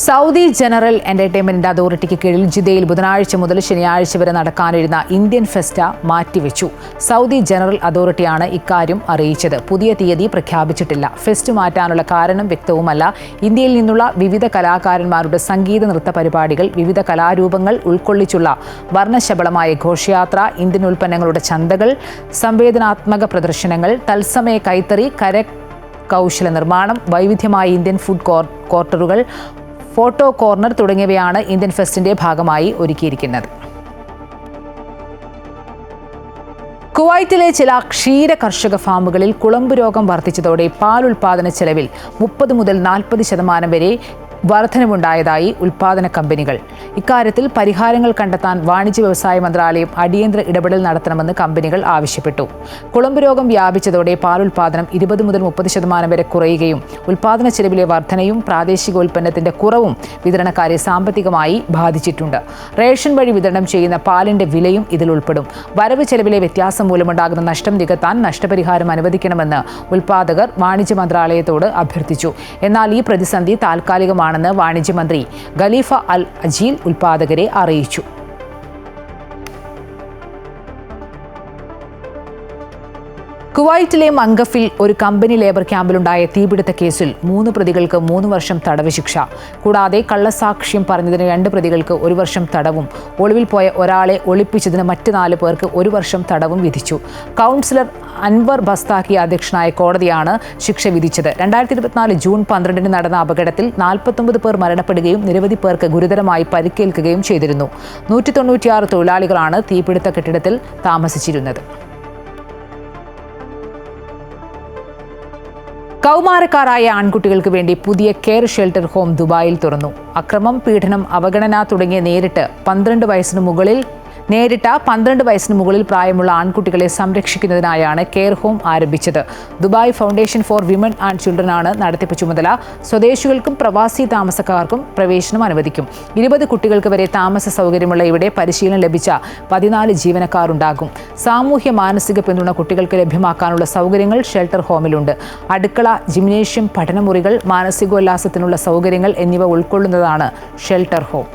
സൗദി ജനറൽ എന്റർടൈൻമെന്റ് അതോറിറ്റിക്ക് കീഴിൽ ജിദ്ദയിൽ ബുധനാഴ്ച മുതൽ ശനിയാഴ്ച വരെ നടക്കാനിരുന്ന ഇന്ത്യൻ ഫെസ്റ്റ മാറ്റിവെച്ചു. സൗദി ജനറൽ അതോറിറ്റിയാണ് ഇക്കാര്യം അറിയിച്ചത്. പുതിയ തീയതി പ്രഖ്യാപിച്ചിട്ടില്ല. ഫെസ്റ്റ് മാറ്റാനുള്ള കാരണം വ്യക്തവുമല്ല. ഇന്ത്യയിൽ നിന്നുള്ള വിവിധ കലാകാരന്മാരുടെ സംഗീത നൃത്ത പരിപാടികൾ, വിവിധ കലാരൂപങ്ങൾ ഉൾക്കൊള്ളിച്ചുള്ള വർണ്ണശബളമായ ഘോഷയാത്ര, ഇന്ത്യൻ ഉൽപ്പന്നങ്ങളുടെ ചന്തകൾ, സംവേദനാത്മക പ്രദർശനങ്ങൾ, തത്സമയ കൈത്തറി, കരകൗശല നിർമ്മാണം, വൈവിധ്യമായ ഇന്ത്യൻ ഫുഡ് കോർട്ടറുകൾ, ഫോട്ടോ കോർണർ തുടങ്ങിയവയാണ് ഇന്ത്യൻ ഫെസ്റ്റിന്റെ ഭാഗമായി ഒരുക്കിയിരിക്കുന്നത്. കുവൈറ്റിലെ ചില ക്ഷീര കർഷക ഫാമുകളിൽ കുളമ്പ് രോഗം വർദ്ധിച്ചതോടെ പാൽ ഉൽപാദന ചെലവിൽ 30 മുതൽ 40% വരെ വർധനവുണ്ടായതായി ഉൽപാദന കമ്പനികൾ. ഇക്കാര്യത്തിൽ പരിഹാരങ്ങൾ കണ്ടെത്താൻ വാണിജ്യ വ്യവസായ മന്ത്രാലയം അടിയന്തര ഇടപെടൽ നടത്തണമെന്ന് കമ്പനികൾ ആവശ്യപ്പെട്ടു. കുളമ്പ് രോഗം വ്യാപിച്ചതോടെ പാൽ ഉൽപാദനം 20 മുതൽ 30% വരെ കുറയുകയും ഉൽപാദന ചെലവിലെ വർധനയും പ്രാദേശികോൽപ്പന്നത്തിന്റെ കുറവും വിതരണക്കാരെ സാമ്പത്തികമായി ബാധിച്ചിട്ടുണ്ട്. റേഷൻ വഴി വിതരണം ചെയ്യുന്ന പാലിന്റെ വിലയും ഇതിൽ ഉൾപ്പെടും. വരവ് ചെലവിലെ വ്യത്യാസം മൂലമുണ്ടാകുന്ന നഷ്ടം നികത്താൻ നഷ്ടപരിഹാരം അനുവദിക്കണമെന്ന് ഉൽപാദകർ വാണിജ്യ മന്ത്രാലയത്തോട് അഭ്യർത്ഥിച്ചു. എന്നാൽ ഈ പ്രതിസന്ധി താൽക്കാലികമാണെന്ന് വാണിജ്യമന്ത്രി ഖലീഫ അൽ അജീൽ ഉൽപാദകരെ അറിയിച്ചു. കുവൈറ്റിലെ മംഗഫിൽ ഒരു കമ്പനി ലേബർ ക്യാമ്പിലുണ്ടായ തീപിടുത്ത കേസിൽ 3 പ്രതികൾക്ക് 3 വർഷം തടവ് ശിക്ഷ. കൂടാതെ കള്ളസാക്ഷ്യം പറഞ്ഞതിന് 2 പ്രതികൾക്ക് 1 വർഷം തടവും, ഒളിവിൽ പോയ ഒരാളെ ഒളിപ്പിച്ചതിന് മറ്റ് 4 പേർക്ക് 1 വർഷം തടവും വിധിച്ചു. കൗൺസിലർ അൻവർ ബസ്താക്കി അധ്യക്ഷനായ കോടതിയാണ് ശിക്ഷ വിധിച്ചത്. 2024 ജൂൺ 12 നടന്ന അപകടത്തിൽ 49 പേർ മരണപ്പെടുകയും നിരവധി പേർക്ക് ഗുരുതരമായി പരിക്കേൽക്കുകയും ചെയ്തിരുന്നു. 196 തൊഴിലാളികളാണ് തീപിടുത്ത കെട്ടിടത്തിൽ താമസിച്ചിരുന്നത്. കൗമാരക്കാരായ ആൺകുട്ടികൾക്ക് വേണ്ടി പുതിയ കെയർ ഷെൽട്ടർ ഹോം ദുബായിൽ തുറന്നു. അക്രമം, പീഡനം, അവഗണന തുടങ്ങിയ നേരിട്ട് 12 വയസ്സിന് മുകളിൽ നേരിട്ട 12 വയസ്സിന് മുകളിൽ പ്രായമുള്ള ആൺകുട്ടികളെ സംരക്ഷിക്കുന്നതിനായാണ് കെയർ ഹോം ആരംഭിച്ചത്. Dubai foundation for women and children ആണ് നടത്തിപ്പ് ചുമതല. സ്വദേശികൾക്കും പ്രവാസി താമസക്കാർക്കും പ്രവേശനം അനുവദിക്കും. 20 കുട്ടികൾക്ക് വരെ താമസ സൗകര്യമുള്ള ഇവിടെ പരിശീലനം ലഭിച്ച 14 ജീവനക്കാർ ഉണ്ടാകും. സാമൂഹ്യ മാനസിക പിന്തുണ കുട്ടികൾക്ക് ലഭ്യമാക്കാനുള്ള സൗകര്യങ്ങൾ ഷെൽട്ടർ ഹോമിലുണ്ട്. അടുക്കള, ജിംനേഷ്യം, പഠനമുറികൾ, മാനസികോല്ലാസത്തിനുള്ള സൗകര്യങ്ങൾ എന്നിവ ഉൾക്കൊള്ളുന്നതാണ് ഷെൽട്ടർ ഹോം.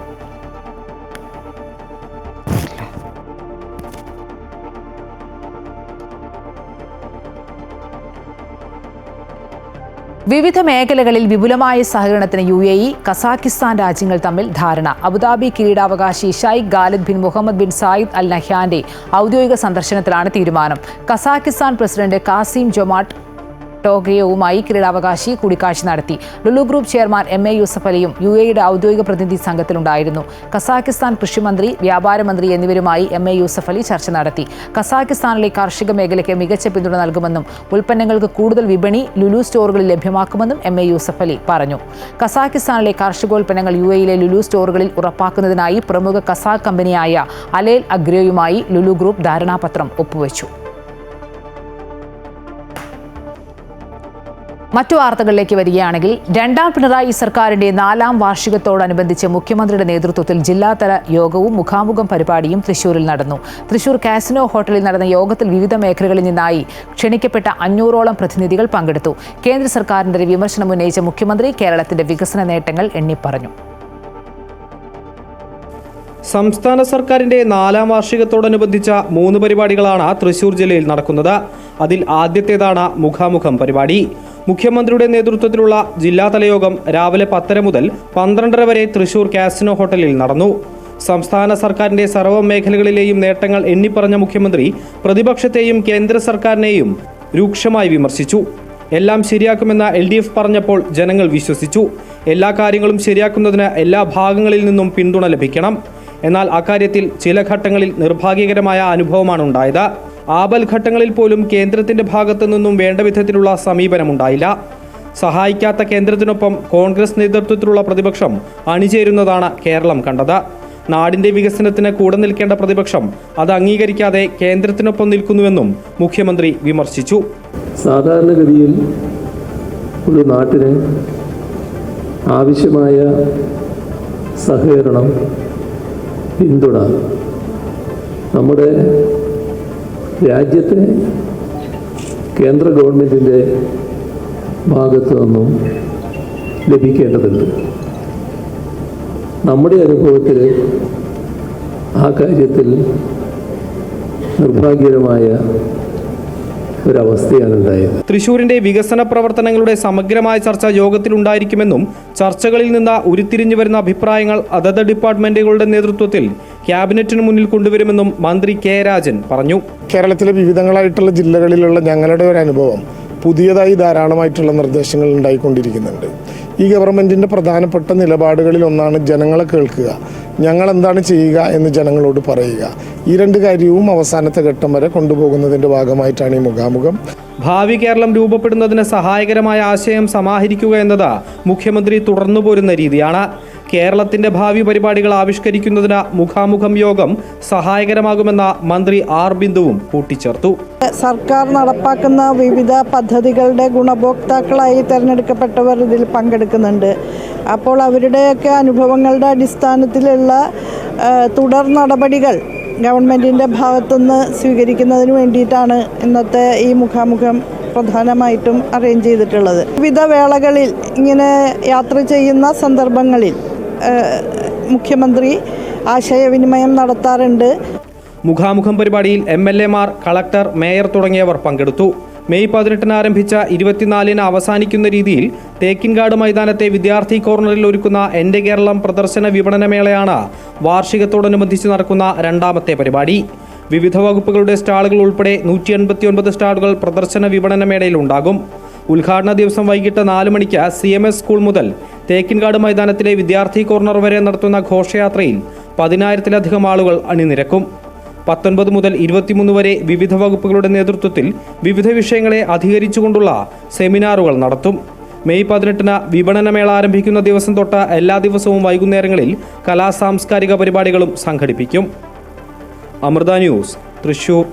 വിവിധ മേഖലകളിൽ വിപുലമായ സഹകരണത്തിന് UAE, കസാക്കിസ്ഥാൻ രാജ്യങ്ങൾ തമ്മിൽ ധാരണ. അബുദാബി കിരീടാവകാശി Sheikh Khalid bin Muhammad bin Zayed Al നഹ്യാന്റെ ഔദ്യോഗിക സന്ദർശനത്തിലാണ് തീരുമാനം. കസാക്കിസ്ഥാൻ പ്രസിഡന്റ് കാസിം ജൊമാർട്ട് ടോഗയോവുമായി കിരീടാവകാശി കൂടിക്കാഴ്ച നടത്തി. Lulu group chairman MA Yusuff അലിയും UAEയുടെ ഔദ്യോഗിക പ്രതിനിധി സംഘത്തിലുണ്ടായിരുന്നു. കസാക്കിസ്ഥാൻ കൃഷിമന്ത്രി, വ്യാപാര മന്ത്രി എന്നിവരുമായി MA യൂസഫ് അലി ചർച്ച നടത്തി. കസാക്കിസ്ഥാനിലെ കാർഷിക മേഖലയ്ക്ക് മികച്ച പിന്തുണ നൽകുമെന്നും ഉൽപ്പന്നങ്ങൾക്ക് കൂടുതൽ വിപണി ലുലു സ്റ്റോറുകളിൽ ലഭ്യമാക്കുമെന്നും MA യൂസഫ് അലി പറഞ്ഞു. കസാക്കിസ്ഥാനിലെ കാർഷികോൽപ്പന്നങ്ങൾ UAEയിലെ ലുലു സ്റ്റോറുകളിൽ ഉറപ്പാക്കുന്നതിനായി പ്രമുഖ കസാഖ് കമ്പനിയായ അലേൽ അഗ്രോയുമായി ലുലു ഗ്രൂപ്പ് ധാരണാപത്രം ഒപ്പുവെച്ചു. മറ്റു വാർത്തകളിലേക്ക് വരികയാണെങ്കിൽ, രണ്ടാം പിണറായി സർക്കാരിന്റെ 4ാം വാർഷികത്തോടനുബന്ധിച്ച് മുഖ്യമന്ത്രിയുടെ നേതൃത്വത്തിൽ ജില്ലാതല യോഗവും മുഖാമുഖം പരിപാടിയും തൃശൂരിൽ നടന്നു. തൃശൂർ കാസിനോ ഹോട്ടലിൽ നടന്ന യോഗത്തിൽ വിവിധ മേഖലകളിൽ നിന്നായി ക്ഷണിക്കപ്പെട്ട 500ഓളം പ്രതിനിധികൾ പങ്കെടുത്തു. കേന്ദ്ര സർക്കാരിന്റെ വിമർശനം ഉന്നയിച്ച മുഖ്യമന്ത്രി കേരളത്തിന്റെ വികസന നേട്ടങ്ങൾ എണ്ണിപ്പറഞ്ഞു. സംസ്ഥാന സർക്കാരിന്റെ 4ാം വാർഷികത്തോടനുബന്ധിച്ച 3 പരിപാടികളാണ് തൃശൂർ ജില്ലയിൽ നടക്കുന്നത്. അതിൽ ആദ്യത്തേതാണ് മുഖാമുഖം പരിപാടി. മുഖ്യമന്ത്രിയുടെ നേതൃത്വത്തിലുള്ള ജില്ലാതല യോഗം രാവിലെ 10 മുതൽ 12:30 വരെ തൃശൂർ കാസിനോ ഹോട്ടലിൽ നടന്നു. സംസ്ഥാന സർക്കാരിന്റെ സർവ്വ മേഖലകളിലെയും നേട്ടങ്ങൾ എണ്ണിപ്പറഞ്ഞ മുഖ്യമന്ത്രി പ്രതിപക്ഷത്തെയും കേന്ദ്ര സർക്കാരിനെയും രൂക്ഷമായി വിമർശിച്ചു. എല്ലാം ശരിയാക്കുമെന്ന് LDF പറഞ്ഞപ്പോൾ ജനങ്ങൾ വിശ്വസിച്ചു. എല്ലാ കാര്യങ്ങളും ശരിയാക്കുന്നതിന് എല്ലാ ഭാഗങ്ങളിൽ നിന്നും പിന്തുണ ലഭിക്കണം. എന്നാൽ അക്കാര്യത്തിൽ ചില ഘട്ടങ്ങളിൽ നിർഭാഗ്യകരമായ അനുഭവമാണ് ഉണ്ടായത്. ആപൽ ഘട്ടങ്ങളിൽ പോലും കേന്ദ്രത്തിന്റെ ഭാഗത്തു നിന്നും വേണ്ട വിധത്തിലുള്ള സമീപനമുണ്ടായില്ല. സഹായിക്കാത്ത കേന്ദ്രത്തിനൊപ്പം കോൺഗ്രസ് നേതൃത്വത്തിലുള്ള പ്രതിപക്ഷം അണിചേരുന്നതാണ് കേരളം കണ്ടത്. നാടിന്റെ വികസനത്തിന് കൂടെ നിൽക്കേണ്ട പ്രതിപക്ഷം അത് അംഗീകരിക്കാതെ കേന്ദ്രത്തിനൊപ്പം നിൽക്കുന്നുവെന്നും മുഖ്യമന്ത്രി വിമർശിച്ചു. സാധാരണഗതിയിൽ ഒരു നാട്ടിന് ആവശ്യമായ സഹകരണം, പിന്തുണ നമ്മുടെ രാജ്യത്തെ കേന്ദ്ര ഗവൺമെൻറ്റിൻ്റെ ഭാഗത്തു നിന്നും ലഭിക്കേണ്ടതുണ്ട്. നമ്മുടെ അനുഭവത്തിൽ ആ കാര്യത്തിൽ നിർഭാഗ്യകരമായ ഒരവസ്ഥയാണ് ഉണ്ടായത്. തൃശൂരിന്റെ വികസന പ്രവർത്തനങ്ങളുടെ സമഗ്രമായ ചർച്ച യോഗത്തിലുണ്ടായിരിക്കുമെന്നും ചർച്ചകളിൽ നിന്ന് ഉരുത്തിരിഞ്ഞു വരുന്ന അഭിപ്രായങ്ങൾ അതത് ഡിപ്പാർട്ട്മെന്റുകളുടെ നേതൃത്വത്തിൽ ക്യാബിനറ്റിന് മുന്നിൽ കൊണ്ടുവരുമെന്നും മന്ത്രി K. രാജൻ പറഞ്ഞു. കേരളത്തിലെ വിവിധങ്ങളായിട്ടുള്ള ജില്ലകളിലുള്ള ഞങ്ങളുടെ ഒരു അനുഭവം പുതിയതായി ധാരാളമായിട്ടുള്ള നിർദ്ദേശങ്ങൾ ഉണ്ടായിക്കൊണ്ടിരിക്കുന്നുണ്ട്. ഈ ഗവൺമെൻറ്റിൻ്റെ പ്രധാനപ്പെട്ട നിലപാടുകളിൽ ഒന്നാണ് ജനങ്ങളെ കേൾക്കുക, ഞങ്ങൾ എന്താണ് ചെയ്യുക എന്ന് ജനങ്ങളോട് പറയുക. ഈ 2 കാര്യവും അവസാനത്തെ ഘട്ടം വരെ കൊണ്ടുപോകുന്നതിൻ്റെ ഭാഗമായിട്ടാണ് ഈ മുഖാമുഖം. ഭാവി കേരളം രൂപപ്പെടുന്നതിന് സഹായകരമായ ആശയം സമാഹരിക്കുക എന്നത് മുഖ്യമന്ത്രി തുടർന്നു പോരുന്ന രീതിയാണ്. കേരളത്തിന്റെ ഭാവി പരിപാടികൾ ആവിഷ്കരിക്കുന്നതിന് മുഖാമുഖം യോഗം സഹായകരമാകുമെന്ന മന്ത്രി R. ബിന്ദുവും കൂട്ടിച്ചേർത്തു. സർക്കാർ നടപ്പാക്കുന്ന വിവിധ പദ്ധതികളുടെ ഗുണഭോക്താക്കളായി തിരഞ്ഞെടുക്കപ്പെട്ടവർ ഇതിൽ പങ്കെടുക്കുന്നുണ്ട്. അപ്പോൾ അവരുടെയൊക്കെ അനുഭവങ്ങളുടെ അടിസ്ഥാനത്തിലുള്ള തുടർ നടപടികൾ ഗവൺമെൻറ്റിൻ്റെ ഭാഗത്തുനിന്ന് സ്വീകരിക്കുന്നതിന് വേണ്ടിയിട്ടാണ് ഇന്നത്തെ ഈ മുഖാമുഖം പ്രധാനമായിട്ടും അറേഞ്ച് ചെയ്തിട്ടുള്ളത്. വിവിധ വേളകളിൽ ഇങ്ങനെ യാത്ര ചെയ്യുന്ന സന്ദർഭങ്ങളിൽ മുഖ്യമന്ത്രി ആശയവിനിമയം നടത്താറുണ്ട്. മുഖാമുഖം പരിപാടിയിൽ MLA-മാർ, കളക്ടർ, മേയർ തുടങ്ങിയവർ പങ്കെടുത്തു. മെയ് 18-ന് ആരംഭിച്ച 24-ന് അവസാനിക്കുന്ന രീതിയിൽ തേക്കിൻകാട് മൈതാനത്തെ വിദ്യാർത്ഥി കോർണറിൽ ഒരുക്കുന്ന എൻ്റെ കേരളം പ്രദർശന വിപണനമേളയാണ് വാർഷികത്തോടനുബന്ധിച്ച് നടക്കുന്ന 2ാമത്തെ പരിപാടി. വിവിധ വകുപ്പുകളുടെ സ്റ്റാളുകൾ ഉൾപ്പെടെ 189 സ്റ്റാളുകൾ പ്രദർശന വിപണനമേളയിൽ ഉണ്ടാകും. ഉദ്ഘാടന ദിവസം വൈകിട്ട് 4 മണിക്ക് CMS സ്കൂൾ മുതൽ തേക്കിൻകാട് മൈതാനത്തിലെ വിദ്യാർത്ഥി കോർണർ വരെ നടത്തുന്ന ഘോഷയാത്രയിൽ 10,000-ലധികം ആളുകൾ അണിനിരക്കും. 19 മുതൽ 23 വരെ വിവിധ വകുപ്പുകളുടെ നേതൃത്വത്തിൽ വിവിധ വിഷയങ്ങളെ അധികരിച്ചുകൊണ്ടുള്ള സെമിനാറുകൾ നടത്തും. മെയ് 18-ന് വിപണനമേള ആരംഭിക്കുന്ന ദിവസം തൊട്ട് എല്ലാ ദിവസവും വൈകുന്നേരങ്ങളിൽ കലാസാംസ്കാരിക പരിപാടികളും സംഘടിപ്പിക്കും. അമൃത ന്യൂസ്, തൃശൂർ.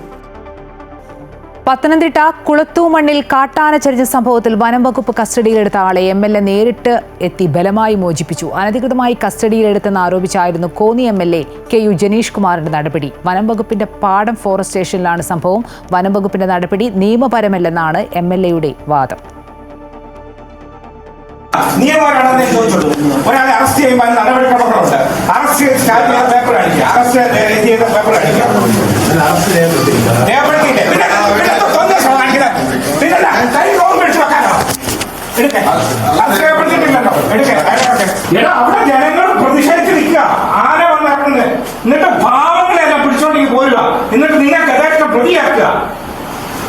പത്തനംതിട്ട കുളത്തൂമണ്ണിൽ കാട്ടാന ചരിഞ്ഞ സംഭവത്തിൽ വനം വകുപ്പ് കസ്റ്റഡിയിലെടുത്ത ആളെ MLA നേരിട്ട് എത്തി ബലമായി മോചിപ്പിച്ചു. അനധികൃതമായി കസ്റ്റഡിയിലെടുത്തെന്ന് ആരോപിച്ചായിരുന്നു കോന്നി MLA KU ജനീഷ് കുമാറിന്റെ നടപടി. വനം വകുപ്പിന്റെ പാടം ഫോറസ്റ്റ് സ്റ്റേഷനിലാണ് സംഭവം. വനം വകുപ്പിന്റെ നടപടി നിയമപരമല്ലെന്നാണ് MLAയുടെ വാദം. നിയമപരമാണെന്ന് ചോദിച്ചുള്ളൂ. ഒരാളെ അറസ്റ്റ് ചെയ്യുമ്പോൾ നടപടിക്രമങ്ങളുണ്ട്. അറസ്റ്റ് പേപ്പർ അടിക്കുക, അറസ്റ്റ് ചെയ്ത പേപ്പർ അടിക്കുക, അവിടെ ജനങ്ങൾ പ്രതിഷേധിച്ച് നിൽക്കുക. ആന വന്നിറങ്ങുന്നത്, എന്നിട്ട് പാവങ്ങളെല്ലാം പിടിച്ചോണ്ടെങ്കിൽ പോരുക, എന്നിട്ട് നിങ്ങൾക്ക് യഥാർത്ഥ പ്രതിയാക്കുക.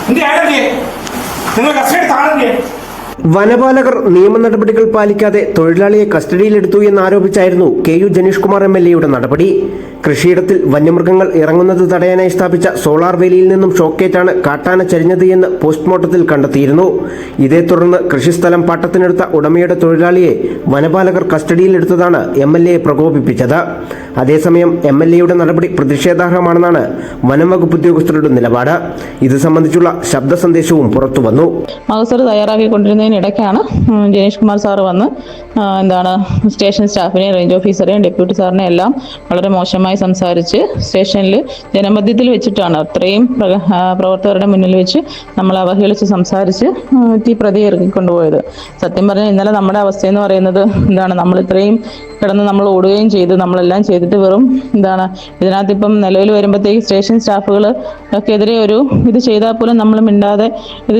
എന്തിനാണെന്തേ നിങ്ങൾ കസ്റ്റഡി താണെന്തേ? വനപാലകർ നിയമ നടപടികൾ പാലിക്കാതെ തൊഴിലാളിയെ കസ്റ്റഡിയിലെടുത്തു എന്നാരോപിച്ചായിരുന്നു KU ജനീഷ് കുമാർ MLAയുടെ നടപടി. കൃഷിയിടത്തിൽ വന്യമൃഗങ്ങൾ ഇറങ്ങുന്നത് തടയാനായി സ്ഥാപിച്ച സോളാർ വേലിയിൽ നിന്നും ഷോക്കേറ്റാണ് കാട്ടാന ചരിഞ്ഞത് എന്ന് പോസ്റ്റ്മോർട്ടത്തിൽ കണ്ടെത്തിയിരുന്നു. ഇതേ തുടർന്ന് കൃഷിസ്ഥലം പാട്ടത്തിനെടുത്ത ഉടമയുടെ തൊഴിലാളിയെ വനപാലകർ കസ്റ്റഡിയിലെടുത്തതാണ് MLAയെ പ്രകോപിപ്പിച്ചത്. അതേസമയം MLAയുടെ നടപടി പ്രതിഷേധാർഹമാണെന്നാണ് വനം വകുപ്പ് ഉദ്യോഗസ്ഥരുടെ നിലപാട്. ഇത് സംബന്ധിച്ചുള്ള ശബ്ദ സന്ദേശവും പുറത്തുവന്നു. ഇടയ്ക്കാണ് ജനീഷ് കുമാർ സാറ് വന്ന് സ്റ്റേഷൻ സ്റ്റാഫിനെയും റേഞ്ച് ഓഫീസറെയും ഡെപ്യൂട്ടി സാറിനെയും എല്ലാം വളരെ മോശമായി സംസാരിച്ച് സ്റ്റേഷനിൽ ജനമധ്യത്തിൽ വെച്ചിട്ടാണ് അത്രയും പ്രവർത്തകരുടെ മുന്നിൽ വെച്ച് നമ്മൾ അവഹേളിച്ച് സംസാരിച്ച് പ്രതി ഇറക്കിക്കൊണ്ടുപോയത്. സത്യം പറഞ്ഞാൽ ഇന്നലെ നമ്മുടെ അവസ്ഥയെന്ന് പറയുന്നത് നമ്മൾ ഇത്രയും കിടന്ന് നമ്മൾ ഓടുകയും ചെയ്തു, നമ്മളെല്ലാം ചെയ്തിട്ട് വെറും ഇതിനകത്ത് ഇപ്പം നിലവിൽ വരുമ്പോഴത്തേക്ക് സ്റ്റേഷൻ സ്റ്റാഫുകൾക്കെതിരെ ഒരു ഇത് ചെയ്താൽ പോലും നമ്മൾ മിണ്ടാതെ ഇത്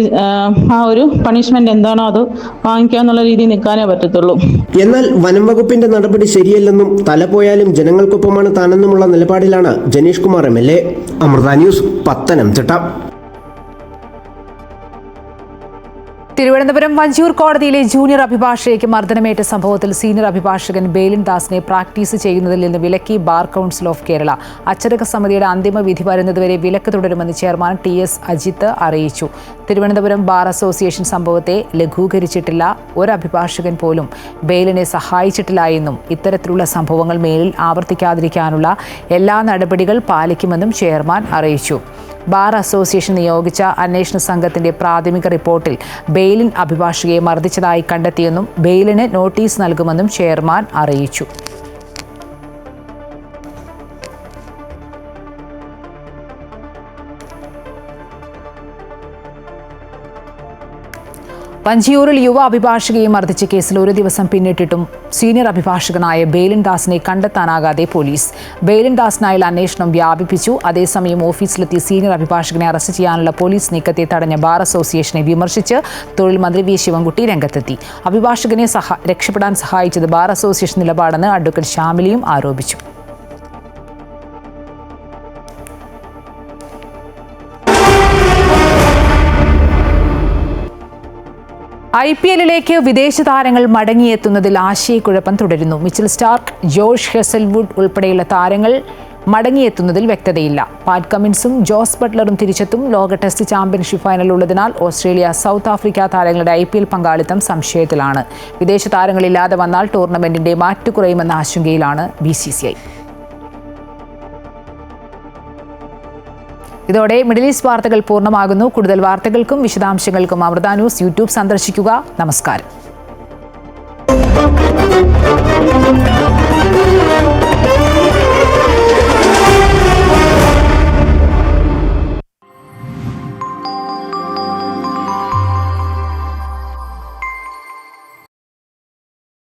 ആ ഒരു പണിഷ്മെന്റ് എന്താണോ അത് വാങ്ങിക്കാന്നുള്ള രീതിയിൽ നിൽക്കാനേ പറ്റത്തുള്ളൂ. എന്നാൽ വനം വകുപ്പിന്റെ നടപടി ശരിയല്ലെന്നും തല പോയാലും ജനങ്ങൾക്കൊപ്പമാണ് താനെന്നുമുള്ള നിലപാടിലാണ് ജനീഷ് കുമാർ MLA. അമൃത ന്യൂസ്, പത്തനംതിട്ട. തിരുവനന്തപുരം വഞ്ചിയൂർ കോടതിയിലെ ജൂനിയർ അഭിഭാഷകയ്ക്ക് മർദ്ദനമേറ്റ സംഭവത്തിൽ സീനിയർ അഭിഭാഷകൻ ബേലിൻ ദാസിനെ പ്രാക്ടീസ് ചെയ്യുന്നതിൽ നിന്ന് വിലക്കി ബാർ കൗൺസിൽ ഓഫ് കേരള. അച്ചടക്ക സമിതിയുടെ അന്തിമ വിധി വരുന്നതുവരെ വിലക്ക് തുടരുമെന്ന് ചെയർമാൻ TS അജിത്ത് അറിയിച്ചു. തിരുവനന്തപുരം ബാർ അസോസിയേഷൻ സംഭവത്തെ ലഘൂകരിച്ചിട്ടില്ല, ഒരു അഭിഭാഷകൻ പോലും ബേലിനെ സഹായിച്ചിട്ടില്ല എന്നും ഇത്തരത്തിലുള്ള സംഭവങ്ങൾ മേലിൽ ആവർത്തിക്കാതിരിക്കാനുള്ള എല്ലാ നടപടികൾ പാലിക്കുമെന്നും ചെയർമാൻ അറിയിച്ചു. ബാർ അസോസിയേഷൻ നിയോഗിച്ച അന്വേഷണ സംഘത്തിന്റെ പ്രാഥമിക റിപ്പോർട്ടിൽ ബെയിലിൻ അഭിഭാഷകയെ മർദ്ദിച്ചതായി കണ്ടെത്തിയെന്നും ബെയിലിന് നോട്ടീസ് നൽകുമെന്നും ചെയർമാൻ അറിയിച്ചു. വഞ്ചിയൂരിൽ യുവ അഭിഭാഷകയെ മർദ്ദിച്ച കേസിൽ ഒരു ദിവസം പിന്നിട്ടിട്ടും സീനിയർ അഭിഭാഷകനായ ബേലിൻ ദാസിനെ കണ്ടെത്താനാകാതെ പോലീസ്. ബേലിൻ ദാസിനായുള്ള അന്വേഷണം വ്യാപിപ്പിച്ചു. അതേസമയം ഓഫീസിലെത്തി സീനിയർ അഭിഭാഷകനെ അറസ്റ്റ് ചെയ്യാനുള്ള പോലീസ് നീക്കത്തെ തടഞ്ഞ ബാർ അസോസിയേഷനെ വിമർശിച്ച് തൊഴിൽ മന്ത്രി V ശിവൻകുട്ടി രംഗത്തെത്തി. അഭിഭാഷകനെ രക്ഷപ്പെടാൻ സഹായിച്ചത് ബാർ അസോസിയേഷൻ നിലപാടെന്ന് അഡ്വക്കേറ്റ് ഷാമിലിയും ആരോപിച്ചു. IPLിലേക്ക് വിദേശ താരങ്ങൾ മടങ്ങിയെത്തുന്നതിൽ ആശയക്കുഴപ്പം തുടരുന്നു. മിച്ചൽ സ്റ്റാർക്ക്, ജോഷ് ഹെസൽവുഡ് ഉൾപ്പെടെയുള്ള താരങ്ങൾ മടങ്ങിയെത്തുന്നതിൽ വ്യക്തതയില്ല. പാറ്റ് കമിൻസും ജോസ് ബട്ട്ലറും തിരിച്ചെത്തും. ലോക ടെസ്റ്റ് ചാമ്പ്യൻഷിപ്പ് ഫൈനൽ ഉള്ളതിനാൽ ഓസ്ട്രേലിയ, സൗത്ത് ആഫ്രിക്ക താരങ്ങളുടെ IPL പങ്കാളിത്തം സംശയത്തിലാണ്. വിദേശ താരങ്ങളില്ലാതെ വന്നാൽ ടൂർണമെന്റിന്റെ മാറ്റുകുറയുമെന്ന ആശങ്കയിലാണ് BCCI. ഇതോടെ മിഡിൽ ഈസ്റ്റ് വാർത്തകൾ പൂർണ്ണമാകുന്നു. കൂടുതൽ വാർത്തകൾക്കും വിശദാംശങ്ങൾക്കും അമൃത ന്യൂസ് യൂട്യൂബ് സന്ദർശിക്കുക. നമസ്കാരം.